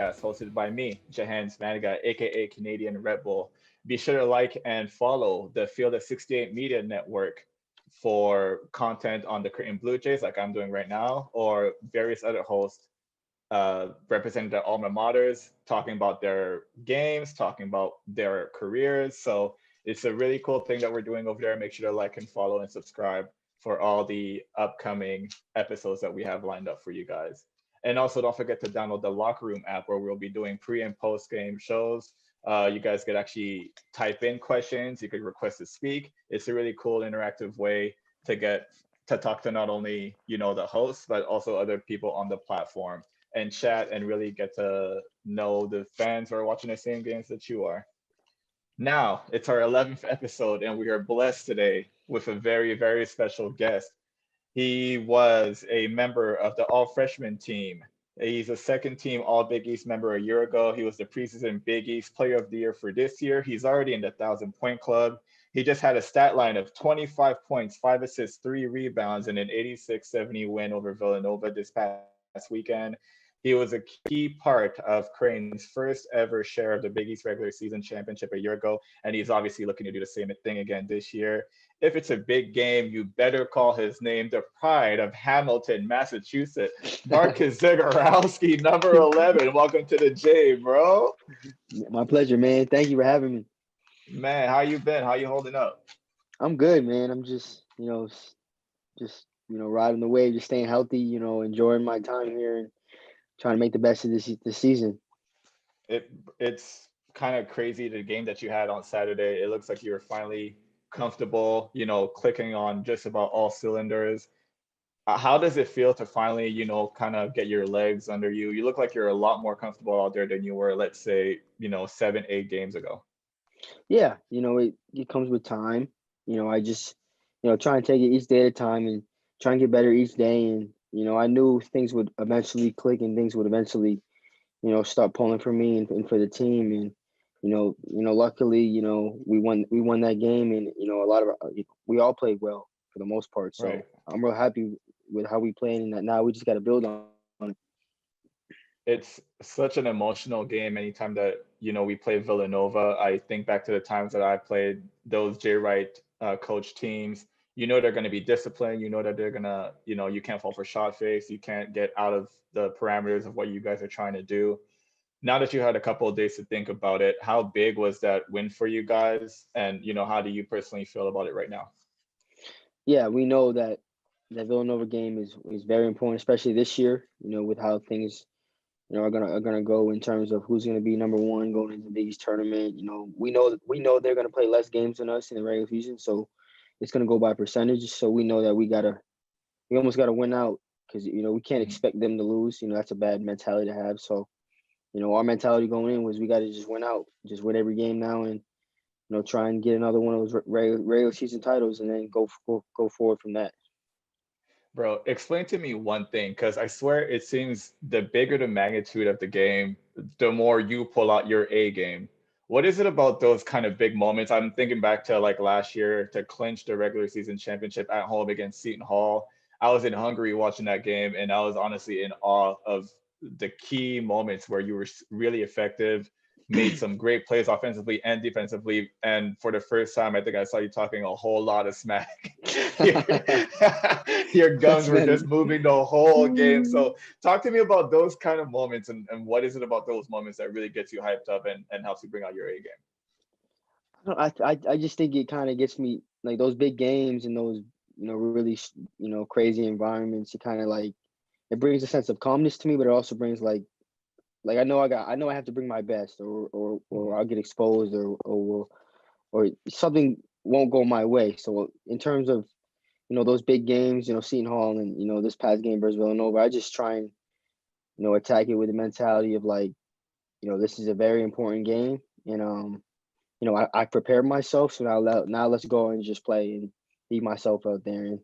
podcast hosted by me, Jahenns Manigat, aka Canadian Red Bull. Be sure to like and follow the Field of 68 Media Network for content on the Creighton Blue Jays, like I'm doing right now, or various other hosts representing their alma maters, talking about their games, talking about their careers. So it's a really cool thing that we're doing over there. Make sure to like and follow and subscribe for all the upcoming episodes that we have lined up for you guys. And also don't forget to download the Locker Room app where we'll be doing pre and post game shows. You guys could actually type in questions. You could request to speak. It's a really cool interactive way to get to talk to not only the hosts but also other people on the platform and chat and really get to know the fans who are watching the same games that you are. Now, it's our 11th episode, and we are blessed today with a very, very special guest. He was a member of the All Freshman team. He's a second team All Big East member a year ago. He was the preseason Big East Player of the Year for this year. He's already in the 1,000-point club. He just had a stat line of 25 points, 5 assists, 3 rebounds, and an 86-70 win over Villanova this past weekend. He was a key part of Creighton's first ever share of the Big East regular season championship a year ago, and he's obviously looking to do the same thing again this year. If it's a big game, you better call his name the pride of Hamilton, Massachusetts, Marcus Zegarowski, number 11. Welcome to the J, bro. My pleasure, man. Thank you for having me. Man, how you been? How you holding up? I'm good, man. I'm just, riding the wave, just staying healthy, enjoying my time here and trying to make the best of this season. It's kind of crazy the game that you had on Saturday. It looks like you were finally comfortable, clicking on just about all cylinders. How does it feel to finally, kind of get your legs under you? You look like you're a lot more comfortable out there than you were, let's say, 7, 8 games ago. Yeah, it comes with time. I just, try and take it each day at a time and try and get better each day. And, I knew things would eventually click and things would eventually, start pulling for me and for the team. And, luckily, we won that game and, a lot of we all played well for the most part. So Right. I'm real happy with how we played and that now we just got to build on it. It's such an emotional game anytime that we play Villanova. I think back to the times that I played those Jay Wright coach teams. They're going to be disciplined. That they're going to, you can't fall for shot face. You can't get out of the parameters of what you guys are trying to do. Now that you had a couple of days to think about it, how big was that win for you guys? And how do you personally feel about it right now? Yeah, we know that Villanova game is very important, especially this year, with how things are gonna go in terms of who's gonna be number one going into the Big East tournament. We know they're gonna play less games than us in the regular season, so it's gonna go by percentage. So we know that we almost gotta win out because we can't expect them to lose. That's a bad mentality to have. So our mentality going in was we got to just win out, just win every game now, and try and get another one of those regular season titles, and then go forward from that. Bro, explain to me one thing, because I swear it seems the bigger the magnitude of the game, the more you pull out your A game. What is it about those kind of big moments? I'm thinking back to like last year to clinch the regular season championship at home against Seton Hall. I was in Hungary watching that game, and I was honestly in awe of the key moments where you were really effective, made some great plays offensively and defensively. And for the first time, I think I saw you talking a whole lot of smack. your, your guns were just moving the whole game. So talk to me about those kind of moments and what is it about those moments that really gets you hyped up and helps you bring out your A game? I just think it kind of gets me like those big games and those really crazy environments. It kind of like it brings a sense of calmness to me, but it also brings like I know I have to bring my best or I'll get exposed or something won't go my way. So in terms of those big games, Seton Hall and this past game versus Villanova, I just try and attack it with the mentality of like this is a very important game and I prepared myself, so now let's go and just play and be myself out there. And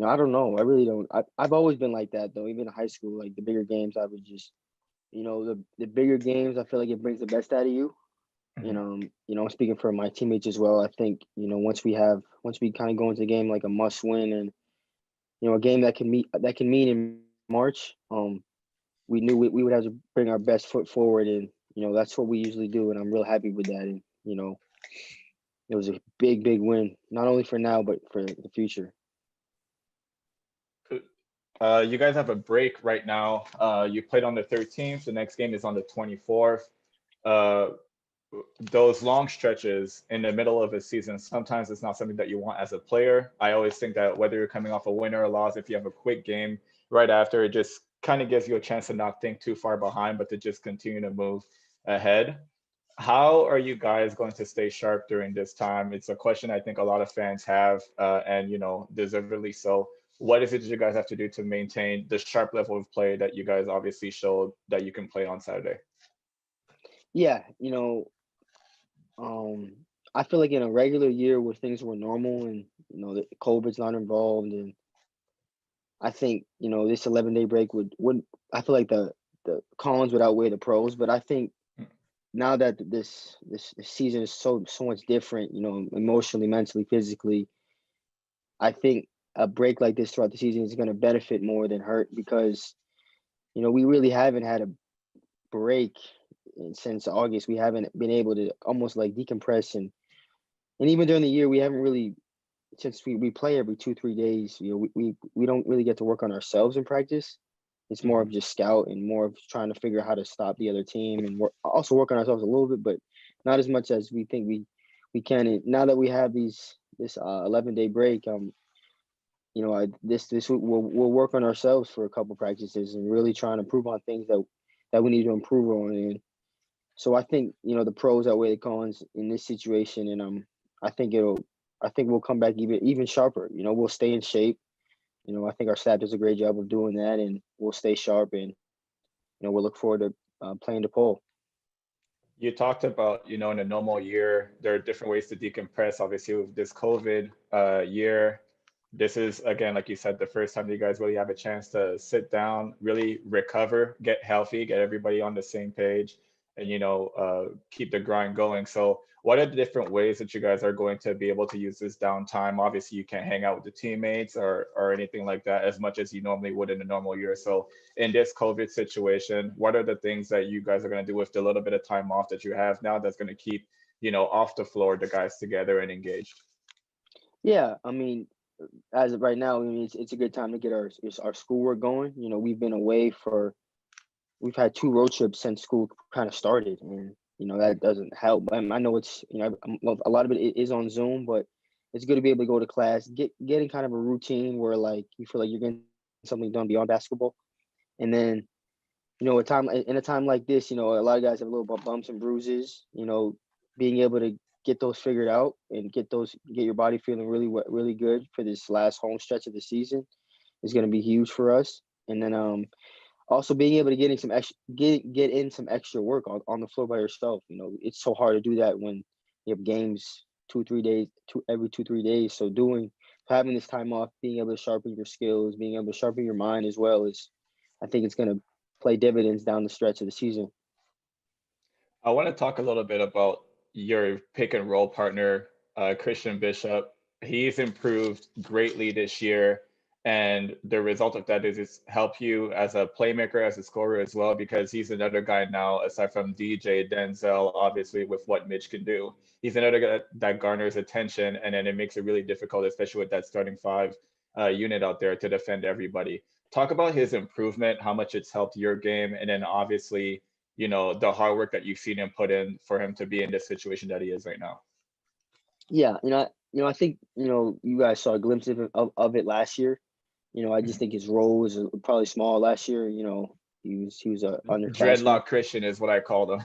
I don't know, I really don't. I've always been like that though, even in high school. Like the bigger games, I would just the bigger games, I feel like it brings the best out of you. Mhm. I'm speaking for my teammates as well. I think once we kind of go into the game like a must win and a game that can mean in March. we knew we would have to bring our best foot forward, and that's what we usually do, and I'm real happy with that. And it was a big win, not only for now but for the future. You guys have a break right now. You played on the 13th. The next game is on the 24th. Uh, those long stretches in the middle of a season, sometimes it's not something that you want as a player. I always think that whether you're coming off a win or a loss, if you have a quick game right after, it just kind of gives you a chance to not think too far behind, but to just continue to move ahead. How are you guys going to stay sharp during this time? It's a question I think a lot of fans have, and deservedly so. What is it that you guys have to do to maintain the sharp level of play that you guys obviously showed that you can play on Saturday? Yeah, I feel like in a regular year where things were normal and the COVID's not involved, and I think this 11-day break would I feel like the cons would outweigh the pros, but I think now that this season is so much different, emotionally, mentally, physically, I think a break like this throughout the season is going to benefit more than hurt, because we really haven't had a break since August. We haven't been able to almost like decompress, and even during the year we haven't really, since we play every 2-3 days. We don't really get to work on ourselves in practice. It's more of just scout and more of trying to figure out how to stop the other team, and also work on ourselves a little bit, but not as much as we think we can. And now that we have this 11-day break, this we'll work on ourselves for a couple practices and really trying to improve on things that we need to improve on. And so I think the pros outweigh the cons in this situation, and I think we'll come back even sharper. We'll stay in shape. I think our staff does a great job of doing that, and we'll stay sharp, and we'll look forward to playing DePaul. You talked about, in a normal year, there are different ways to decompress. Obviously, with this COVID year, this is, again, like you said, the first time you guys really have a chance to sit down, really recover, get healthy, get everybody on the same page, and, keep the grind going. So what are the different ways that you guys are going to be able to use this downtime? Obviously, you can't hang out with the teammates or anything like that as much as you normally would in a normal year. So in this COVID situation, what are the things that you guys are going to do with the little bit of time off that you have now that's going to keep, off the floor, the guys together and engaged? Yeah, I mean, as of right now, I mean, it's a good time to get our schoolwork going. We've had 2 road trips since school kind of started, and that doesn't help. I know it's a lot of it is on Zoom, but it's good to be able to go to class, getting kind of a routine where like you feel like you're getting something done beyond basketball. And then in a time like this, a lot of guys have little bumps and bruises. Being able to get those figured out and get your body feeling really good for this last home stretch of the season is going to be huge for us. And then also being able to get in some extra work on the floor by yourself. It's so hard to do that when you have games 2-3 days, every 2-3 days. So having this time off, being able to sharpen your skills, being able to sharpen your mind as well, I think it's going to play dividends down the stretch of the season. I want to talk a little bit about your pick and roll partner, Christian Bishop. He's improved greatly this year. And the result of that is it's helped you as a playmaker, as a scorer as well, because he's another guy now, aside from DJ, Denzel, obviously, with what Mitch can do. He's another guy that garners attention, and then it makes it really difficult, especially with that starting 5 unit out there to defend everybody. Talk about his improvement, how much it's helped your game, and then obviously, the hard work that you've seen him put in for him to be in this situation that he is right now. Yeah, I think you guys saw a glimpse of it last year. I just think his role was probably small last year. He was a underclassman. Dreadlock Christian is what I called him.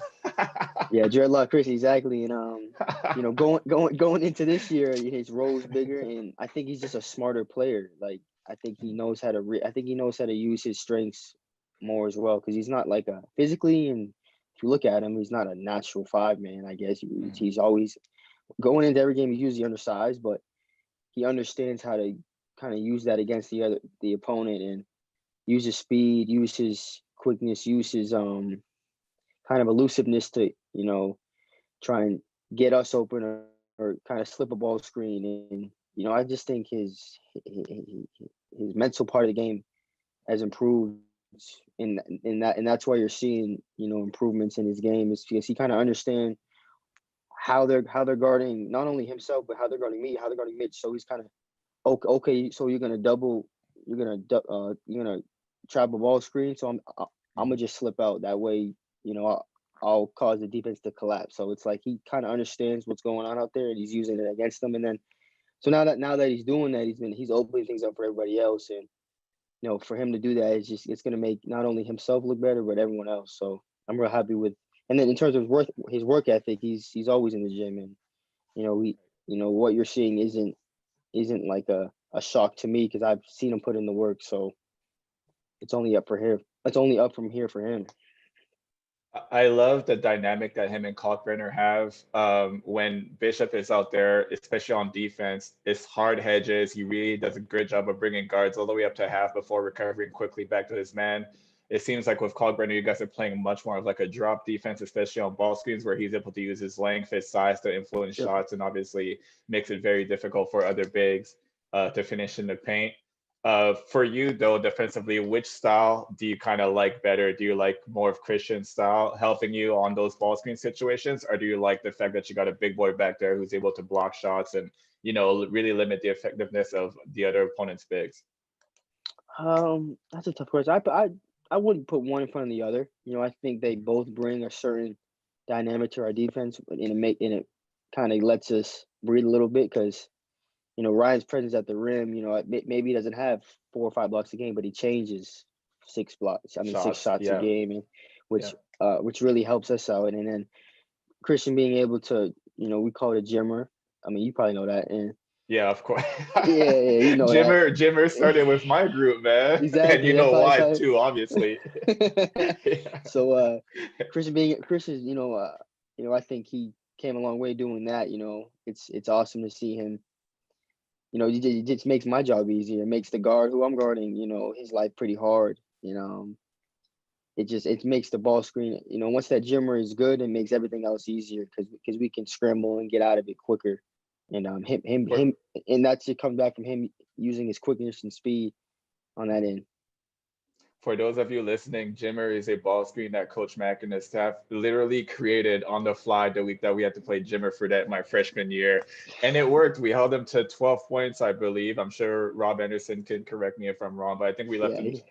Yeah, Dreadlock Christian, exactly. And going into this year, his role is bigger, and I think he's just a smarter player. Like I think he knows how to use his strengths more as well, because he's not like physically, and if you look at him, he's not a natural 5 man. I guess he's always going into every game. He's usually undersized, but he understands how to kind of use that against the opponent, and use his speed, use his quickness, use his kind of elusiveness to try and get us open, or kind of slip a ball screen. And I just think his mental part of the game has improved and that's why you're seeing, improvements in his game, is because he kind of understands how they're guarding not only himself, but how they're guarding me, how they're guarding Mitch. So he's kind of okay. So you're gonna trap a ball screen. So I'm gonna just slip out. That way, I'll cause the defense to collapse. So it's like he kind of understands what's going on out there, and he's using it against them. And then so now that he's doing that, he's opening things up for everybody else. And for him to do that, it's gonna make not only himself look better, but everyone else. So I'm real happy with. And then in terms of his work ethic, he's always in the gym, and what you're seeing isn't like a shock to me, because I've seen him put in the work. So it's only up for here. It's only up from here for him. I love the dynamic that him and Kalkbrenner have. When Bishop is out there, especially on defense, it's hard hedges. He really does a good job of bringing guards all the way up to half before recovering quickly back to his man. It seems like with Kalkbrenner, you guys are playing much more of like a drop defense, especially on ball screens, where he's able to use his length, his size to influence shots, and obviously makes it very difficult for other bigs to finish in the paint. For you though, defensively, which style do you kind of like better? Do you like more of Christian's style helping you on those ball screen situations, or do you like the fact that you got a big boy back there who's able to block shots and really limit the effectiveness of the other opponent's bigs? That's a tough question. I wouldn't put one in front of the other. I think they both bring a certain dynamic to our defense, and it kind of lets us breathe a little bit, because Ryan's presence at the rim, maybe he doesn't have 4 or 5 blocks a game, but he changes 6 shots a game, and which really helps us out. And then Christian being able to, we call it a Jimmer. I mean, you probably know that. And yeah, of course. yeah, Jimmer started with my group, man. Exactly. And you know why too, obviously. So Christian, I think he came a long way doing that. It's awesome to see him. It just makes my job easier. It makes the guard who I'm guarding, his life pretty hard. It makes the ball screen, once that Jimmer is good, it makes everything else easier, because we can scramble and get out of it quicker. And him, and that's it comes back from him using his quickness and speed on that end. For those of you listening, Jimmer is a ball screen that Coach Mack and his staff literally created on the fly the week that we had to play Jimmer for that my freshman year. And it worked. We held him to 12 points, I believe. I'm sure Rob Anderson can correct me if I'm wrong, but I think we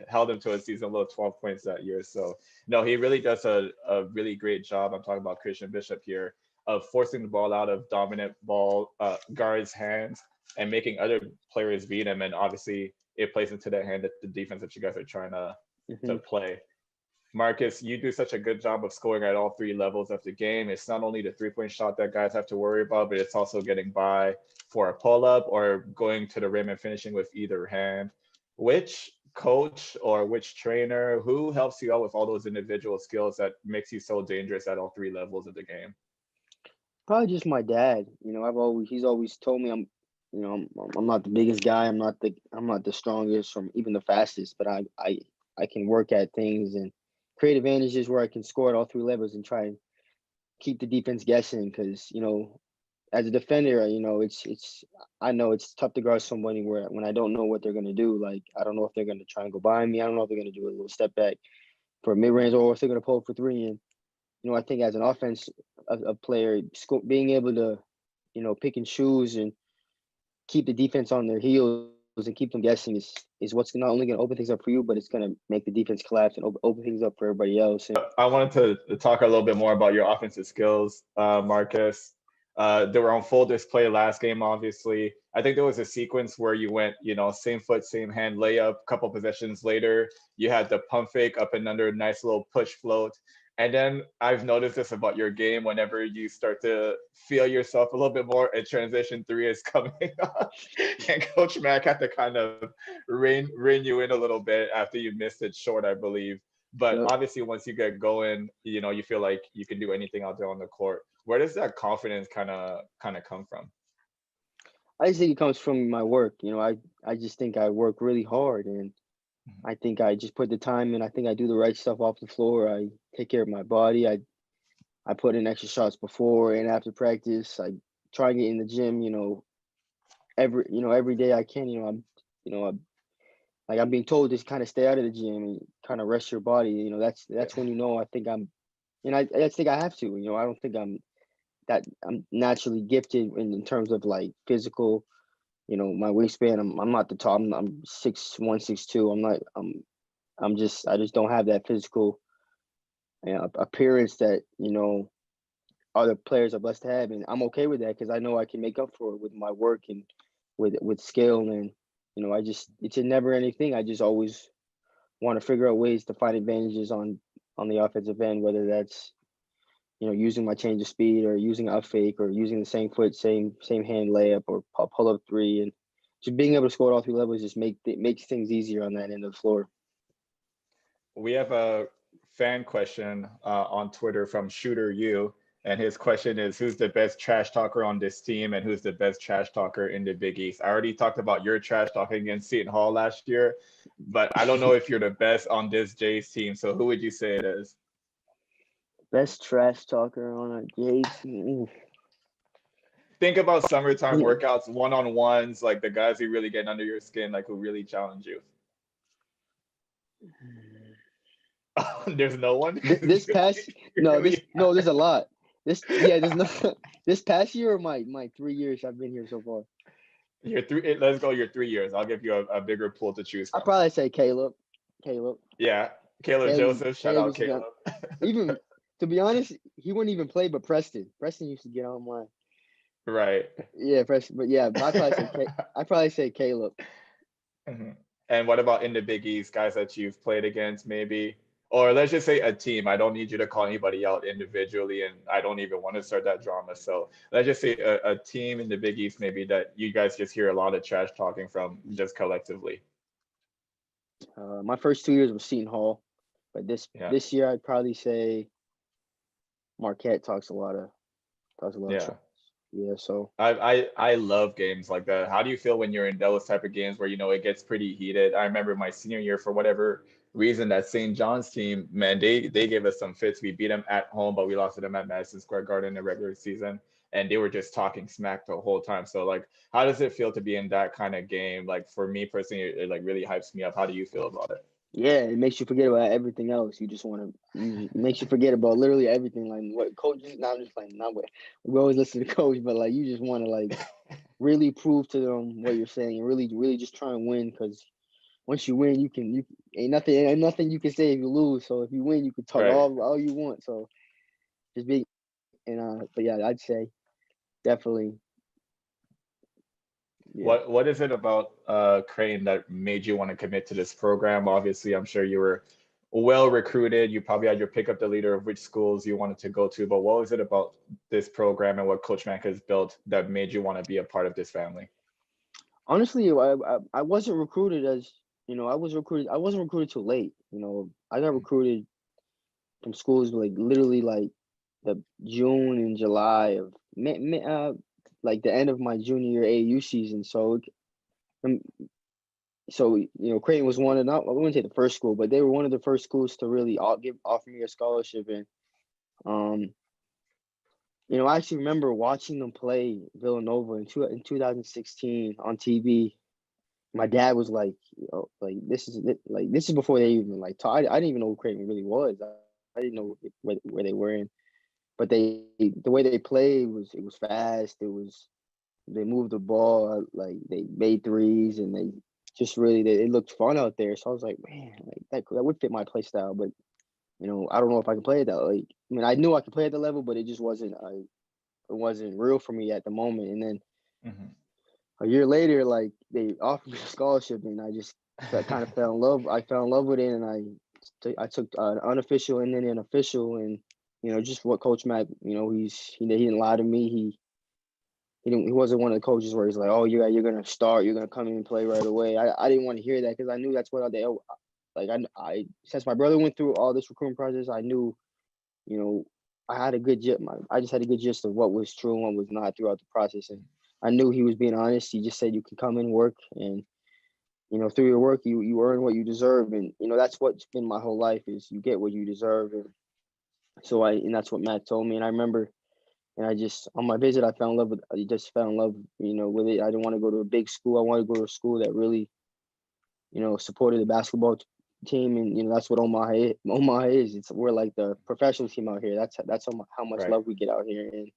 held him to a season low 12 points that year. So no, he really does a really great job. I'm talking about Christian Bishop here, of forcing the ball out of dominant ball guards' hands and making other players beat him. And obviously it plays into the hand that the defense that you guys are trying to play. Marcus, you do such a good job of scoring at all 3 levels of the game. It's not only the 3-point shot that guys have to worry about, but it's also getting by for a pull-up or going to the rim and finishing with either hand. Which coach or which trainer, who helps you out with all those individual skills that makes you so dangerous at all 3 levels of the game? Probably just my dad. He's always told me I'm not the biggest guy. I'm not the strongest or even the fastest, but I can work at things and create advantages where I can score at all 3 levels and try and keep the defense guessing. Because as a defender, I know it's tough to guard somebody when I don't know what they're gonna do. Like, I don't know if they're gonna try and go by me. I don't know if they're gonna do a little step back for a mid range, or if they're gonna pull for 3. And I think as an offense, a player being able to pick and choose and keep the defense on their heels and keep them guessing is what's not only going to open things up for you, but it's going to make the defense collapse and open things up for everybody else. And I wanted to talk a little bit more about your offensive skills, Marcus. They were on full display last game, obviously. I think there was a sequence where you went, same foot, same hand layup. Couple possessions later, you had the pump fake up and under, nice little push float. And then I've noticed this about your game. Whenever you start to feel yourself a little bit more, a transition 3 is coming up. And Coach Mack had to kind of rein you in a little bit after you missed it short, I believe. But obviously, once you get going, you feel like you can do anything out there on the court. Where does that confidence kind of come from? I just think it comes from my work. I just think I work really hard, and I think I just put the time in. I think I do the right stuff off the floor. I take care of my body. I put in extra shots before and after practice. I try and get in the gym, every day I can. like I'm being told to kind of stay out of the gym and kind of rest your body. You know, that's when I think I think I have to. You know, I don't think I'm naturally gifted in terms of like physical. You know, my wingspan. I'm not the top. I'm 6'1", 6'2". I just don't have that physical appearance that other players are blessed to have, and I'm okay with that because I know I can make up for it with my work and with skill. And it's a never ending thing. I just always want to figure out ways to find advantages on the offensive end, whether that's using my change of speed or using a fake or using the same foot, same hand layup or pull up three, and just being able to score at all three levels just makes things easier on that end of the floor. We have a fan question on Twitter from Shooter U, and his question is, who's the best trash talker on this team and who's the best trash talker in the Big East? I already talked about your trash talking against Seton Hall last year, but I don't know if you're the best on this Jays team. So who would you say it is? Best trash talker on a Jays team. Think about summertime workouts, one-on-ones, like the guys who really get under your skin, like who really challenge you. There's no one. There's a lot. There's no this past year or my 3 years I've been here so far. Let's go your 3 years. I'll give you a bigger pool to choose from. I'd probably say Caleb. Yeah, Caleb Joseph. Shout out Caleb. Even to be honest, he wouldn't even play, but Preston used to get on my. Right. Yeah, Preston. But yeah, I'd probably say Caleb. Mm-hmm. And what about in the Big East, guys that you've played against, maybe? Or let's just say a team. I don't need you to call anybody out individually, and I don't even want to start that drama. So let's just say a team in the Big East, maybe that you guys just hear a lot of trash talking from just collectively. My first 2 years was Seton Hall, but this year I'd probably say Marquette talks a lot of trash. Yeah, so I love games like that. How do you feel when you're in those type of games where it gets pretty heated? I remember my senior year, for whatever reason, that St. John's team, man, they gave us some fits. We beat them at home, but we lost to them at Madison Square Garden in the regular season, and they were just talking smack the whole time. So like, how does it feel to be in that kind of game? Like for me personally, it like really hypes me up. How do you feel about it? Yeah, it makes you forget about everything else. You just want to. It makes you forget about literally everything. Like what coaches. Not just like not what we always listen to coach, but like you just want to like really prove to them what you're saying and really just try and win, because once you win, you ain't nothing you can say if you lose. So if you win, you can talk all you want. So just be but yeah, I'd say definitely. Yeah. What is it about Creighton that made you want to commit to this program? Obviously, I'm sure you were well recruited. You probably had your pick up the leader of which schools you wanted to go to. But what was it about this program and what Coach Mack has built that made you want to be a part of this family? Honestly, I wasn't recruited I wasn't recruited too late. I got recruited from schools like literally like the June and July of like the end of my junior year AAU season. So Creighton was one of I wouldn't say the first school, but they were one of the first schools to really offer me a scholarship. And I actually remember watching them play Villanova in 2016 on TV. My dad was like, this is before they even like taught. I didn't even know who Creighton really was. I didn't know where they were in, but the way they played it was fast. They moved the ball, like they made threes, and they just really it looked fun out there. So I was like, man, like that would fit my play style. But I don't know if I can play at that. Like, I mean, I knew I could play at the level, but it just wasn't real for me at the moment. And then a year later, like they offered me a scholarship, and I just kind of fell in love. I fell in love with it, and I took an unofficial and then an official, and just what Coach Mack, he didn't lie to me. He wasn't one of the coaches where he's like, oh, you're gonna start, you're gonna come in and play right away. I didn't want to hear that, because I knew that's what I since my brother went through all this recruiting process, I knew, I had a good I just had a good gist of what was true and what was not throughout the process, and I knew he was being honest. He just said you can come and work, and through your work you earn what you deserve, and that's what's been my whole life, is you get what you deserve. And so and that's what Matt told me, and I remember. And I just, on my visit, I fell in love with it. I didn't want to go to a big school. I wanted to go to a school that really supported the basketball team, and that's what Omaha is. We're like the professional team out here. That's how much Right. love we get out here, and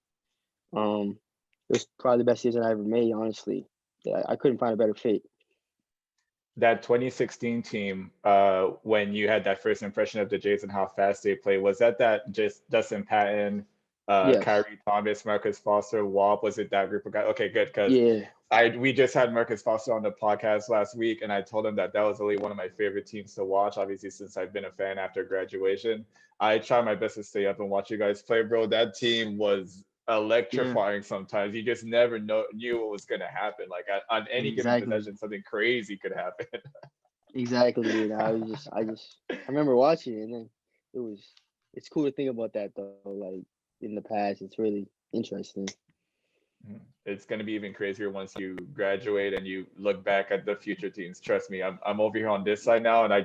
it was probably the best season I ever made. Honestly, yeah, I couldn't find a better fit. That 2016 team, when you had that first impression of the Jays and how fast they play, was that just Dustin Patton, Yes. Kyrie Thomas, Marcus Foster, Walt? Was it that group of guys? Okay, good, because Yeah. we just had Marcus Foster on the podcast last week, and I told him that was really one of my favorite teams to watch. Obviously, since I've been a fan after graduation, I try my best to stay up and watch you guys play, bro. That team was Yeah. electrifying. Sometimes you just never knew what was gonna happen. Like on any given Exactly. possession, something crazy could happen. Exactly. And I remember watching it, and then it's cool to think about that though. Like in the past, it's really interesting. It's going to be even crazier once you graduate and you look back at the future teams. Trust me, I'm over here on this side now, and I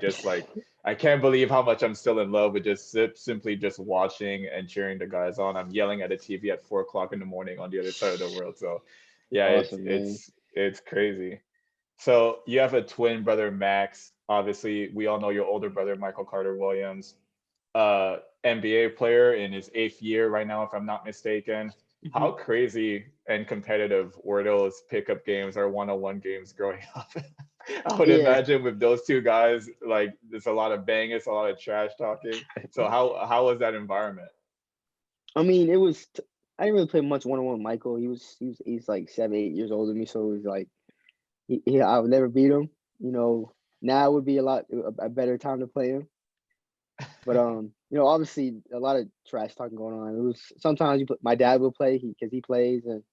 can't believe how much I'm still in love with just simply just watching and cheering the guys on. I'm yelling at the TV at 4 o'clock in the morning on the other side of the world. So yeah, Awesome, man. it's crazy. So you have a twin brother, Max. Obviously, we all know your older brother, Michael Carter Williams, NBA player in his 8th year right now, if I'm not mistaken. How crazy and competitive were those pickup games or one-on-one games growing up? I would Yeah. imagine with those two guys, like there's a lot of banging, a lot of trash talking. So how was that environment? I mean, I didn't really play much one-on-one with Michael. He's like 7, 8 years older than me, so it was like I would never beat him. Now would be a better time to play him. But obviously a lot of trash talking going on. It was sometimes my dad would play because he plays, and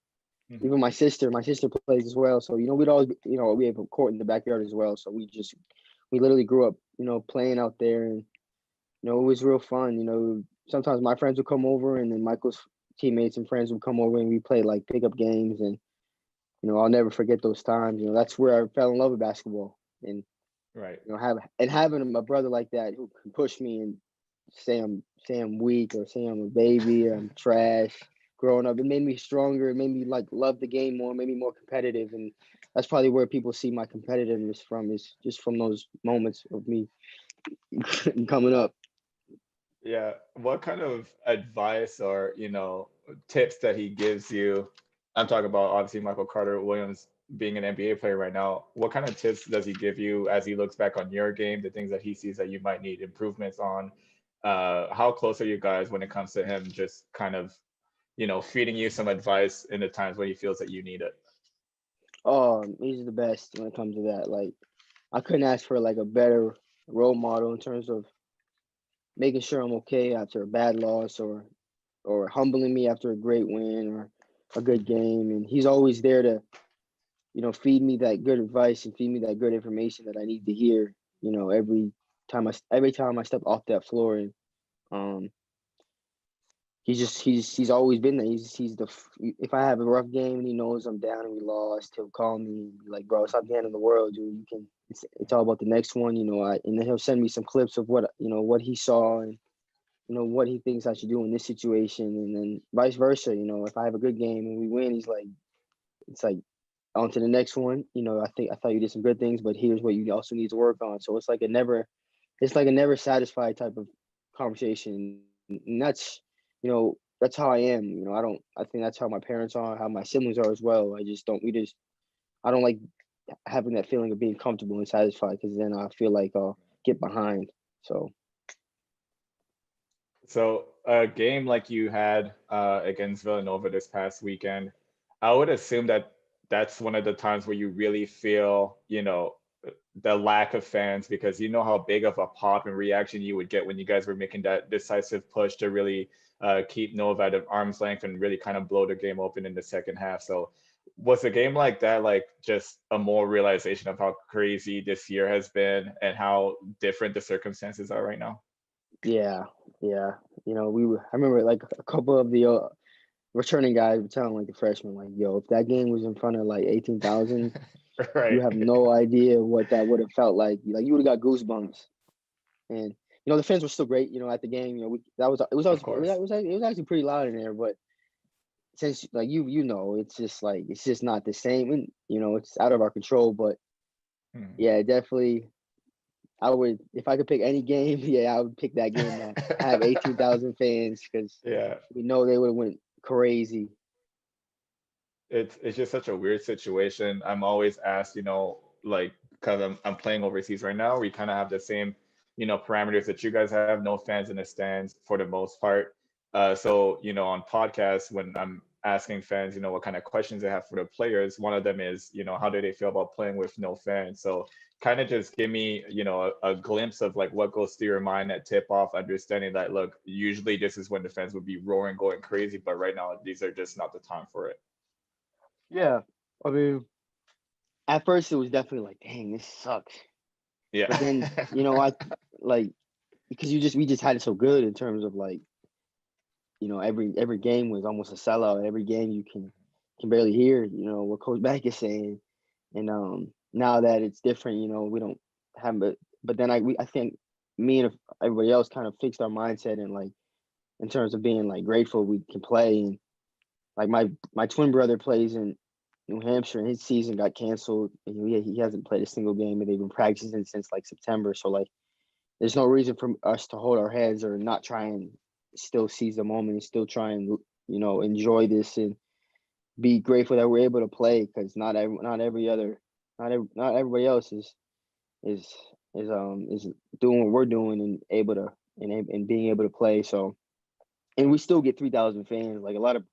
Mhm. even my sister plays as well. So we'd always we have a court in the backyard as well. So we literally grew up playing out there, and it was real fun. Sometimes my friends would come over, and then Michael's teammates and friends would come over, and we played like pickup games, and I'll never forget those times. That's where I fell in love with basketball, and Right. having a brother like that who can push me and say I'm weak or say I'm a baby or I'm trash. Growing up, it made me stronger. It made me like love the game more, made me more competitive, and that's probably where people see my competitiveness from, is just from those moments of me coming up. Yeah. What kind of advice or, tips that he gives you? I'm talking about obviously Michael Carter Williams being an NBA player right now. What kind of tips does he give you as he looks back on your game, the things that he sees that you might need improvements on? How close are you guys when it comes to him just kind of, feeding you some advice in the times when he feels that you need it? Oh, he's the best when it comes to that. Like, I couldn't ask for like a better role model in terms of making sure I'm okay after a bad loss, or humbling me after a great win or a good game. And he's always there to feed me that good advice and feed me that good information that I need to hear. Every time I step off that floor, and um, he's always been there. If I have a rough game and he knows I'm down and we lost, he'll call me and be like, "Bro, it's not the end of the world, dude. You can. It's all about the next one." And then he'll send me some clips of what he saw, and what he thinks I should do in this situation, and then vice versa. If I have a good game and we win, he's like, it's like, on to the next one. I thought you did some good things, but here's what you also need to work on. So it's like a never satisfied type of conversation. And that's how I am. I think that's how my parents are, how my siblings are as well. I don't like having that feeling of being comfortable and satisfied, because then I feel like I'll get behind. So So a game like you had against Villanova this past weekend, I would assume that that's one of the times where you really feel, the lack of fans, because you know how big of a pop and reaction you would get when you guys were making that decisive push to really keep Nova at an arm's length and really kind of blow the game open in the second half. So was a game like that like just a more realization of how crazy this year has been and how different the circumstances are right now? yeah, yeah. I remember like a couple of the returning guys were telling like the freshmen, like, "Yo, if that game was in front of like 18,000, you Right. have no idea what that would have felt like. Like, you would have got goosebumps." And the fans were still great. At the game, Of course. it was actually pretty loud in there. But since like it's just not the same, and it's out of our control. But Hmm. Yeah, definitely. I would if I could pick any game. Yeah, I would pick that game to have 18,000 fans because Yeah, we know they would have went crazy. it's just such a weird situation. I'm always asked, like, because I'm playing overseas right now, we kind of have the same, parameters that you guys have, no fans in the stands for the most part. So, on podcasts, when I'm asking fans, what kind of questions they have for the players, one of them is, how do they feel about playing with no fans? So kind of just give me, a glimpse of like what goes through your mind at tip off, understanding that, look, usually this is when the fans would be roaring, going crazy, but right now these are just not the time for it. Yeah, I mean, at first it was definitely like, dang, this sucks. Yeah. But then, I like because we just had it so good in terms of like, every game was almost a sellout. Every game you can barely hear, what Coach Mack is saying. And now that it's different, we don't have but then I think me and everybody else kind of fixed our mindset and like in terms of being like grateful we can play. And like my twin brother plays in New Hampshire and his season got canceled and he hasn't played a single game and they've been practicing since like September. So like there's no reason for us to hold our heads or not try and still seize the moment and still try and enjoy this and be grateful that we're able to play because not everybody else is is doing what we're doing and able to and being able to play. So and we still get 3,000 fans. Like a lot of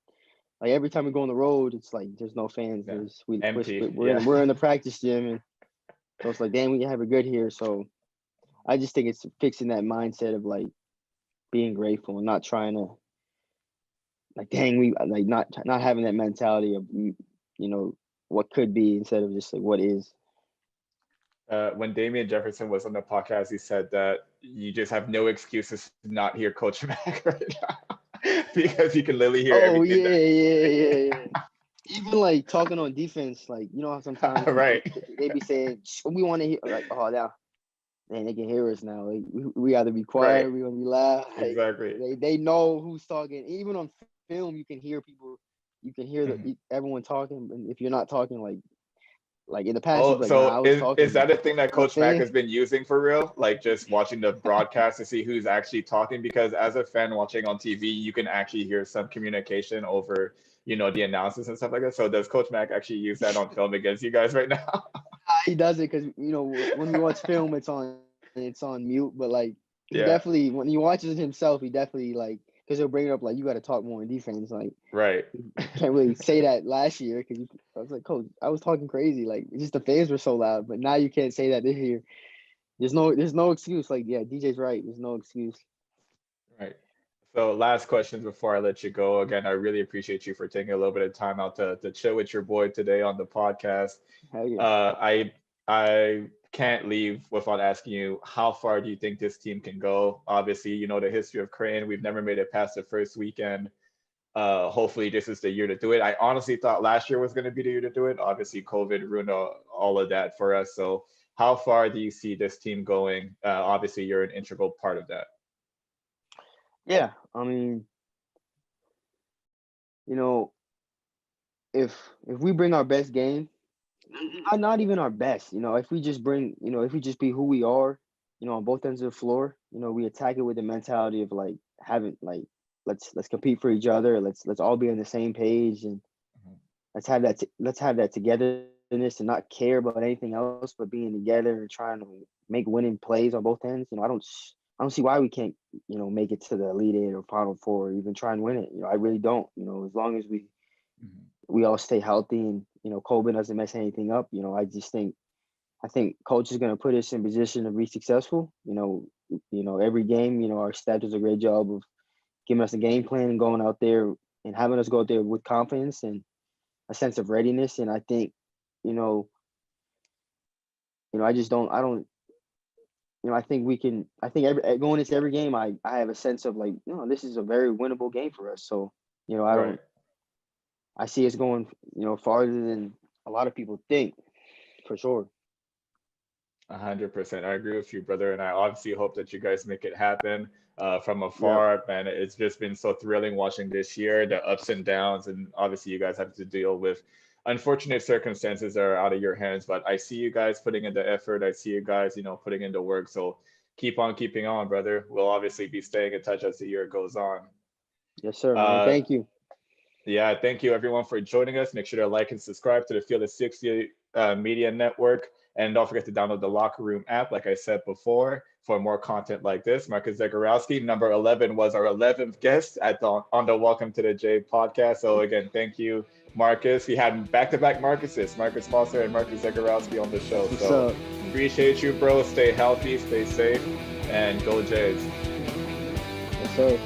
like every time we go on the road, it's like there's no fans. Yeah. There's Empty. we're Yeah. we're in the practice gym and so it's like damn we have it good here. So I just think it's fixing that mindset of like being grateful and not trying to like dang we like not having that mentality of what could be instead of just like what is. When Damian Jefferson was on the podcast, he said that you just have no excuses to not hear Coach Mack right now because you can literally hear Oh everything yeah, that yeah, he's yeah, yeah. Even like talking on defense, like how sometimes saying. Right. they be saying we want to hear like oh now man they can hear us now. Like we either be quiet, Right. or we gonna be loud. Like Exactly. they know who's talking. Even on film, you can hear people. You can hear Mhm. everyone talking, and if you're not talking, like in the past, you'd Oh, be like, "Nah, so I was is talking." that a thing that You know what I'm Coach Mack saying? has been using for real? Like just watching the broadcast to see who's actually talking? Because as a fan watching on TV, you can actually hear some communication over, the announcers and stuff like that. So does Coach Mack actually use that on film against you guys right now? He does it because when we watch film, it's on mute. But like he Yeah. definitely when he watches it himself, he definitely like because he'll bring it up like you got to talk more in defense. Like Right. I can't really say that last year because I was like, Coach, I was talking crazy. Like just the fans were so loud, but now you can't say that this year. There's no excuse. Like yeah, DJ's right. There's no excuse. Right. So last questions before I let you go. Again, I really appreciate you for taking a little bit of time out to chill with your boy today on the podcast. Hell yeah. I can't leave without asking you, how far do you think this team can go? Obviously, you know the history of Creighton. We've never made it past the first weekend. Hopefully this is the year to do it. I honestly thought last year was going to be the year to do it. Obviously, COVID ruined all of that for us. So how far do you see this team going? Obviously, you're an integral part of that. Yeah, I mean, you know, if we bring our best game, not even our best, if we just bring, if we just be who we are, on both ends of the floor, we attack it with the mentality of like having like let's compete for each other. Let's all be on the same page and Mhm. let's have that togetherness and not care about anything else but being together and trying to make winning plays on both ends. I don't see why we can't, make it to the Elite Eight or Final Four or even try and win it. I really don't. As long as Mhm. we all stay healthy and Colbin doesn't mess anything up. I think coach is going to put us in position to be successful. Every game, our staff does a great job of giving us a game plan and going out there and having us go out there with confidence and a sense of readiness. And I think, you know, I don't, I think we can. I think going into every game, I have a sense of like, this is a very winnable game for us. So, I Right. don't. I see us going, farther than a lot of people think, for sure. 100%. I agree with you, brother. And I obviously hope that you guys make it happen from Yep. afar. Man, it's just been so thrilling watching this year, the ups and downs. And obviously, you guys have to deal with unfortunate circumstances are out of your hands, but I see you guys putting in the effort. I see you guys, putting in the work. So keep on keeping on, brother. We'll obviously be staying in touch as the year goes on. Yes, sir, man. Uh, Thank you. yeah, thank you everyone for joining us. Make sure to like and subscribe to the Field of 60 Media Network. And don't forget to download the Locker Room app, like I said before, for more content like this. Marcus Zegarowski, number 11, was our 11th guest on the Welcome to the J podcast. So again, thank you, Marcus. We had back-to-back Marcuses, Marcus Foster and Marcus Zegarowski on the show. What's So up? appreciate you, bro. Stay healthy, stay safe, and go Jays. Yes, sir.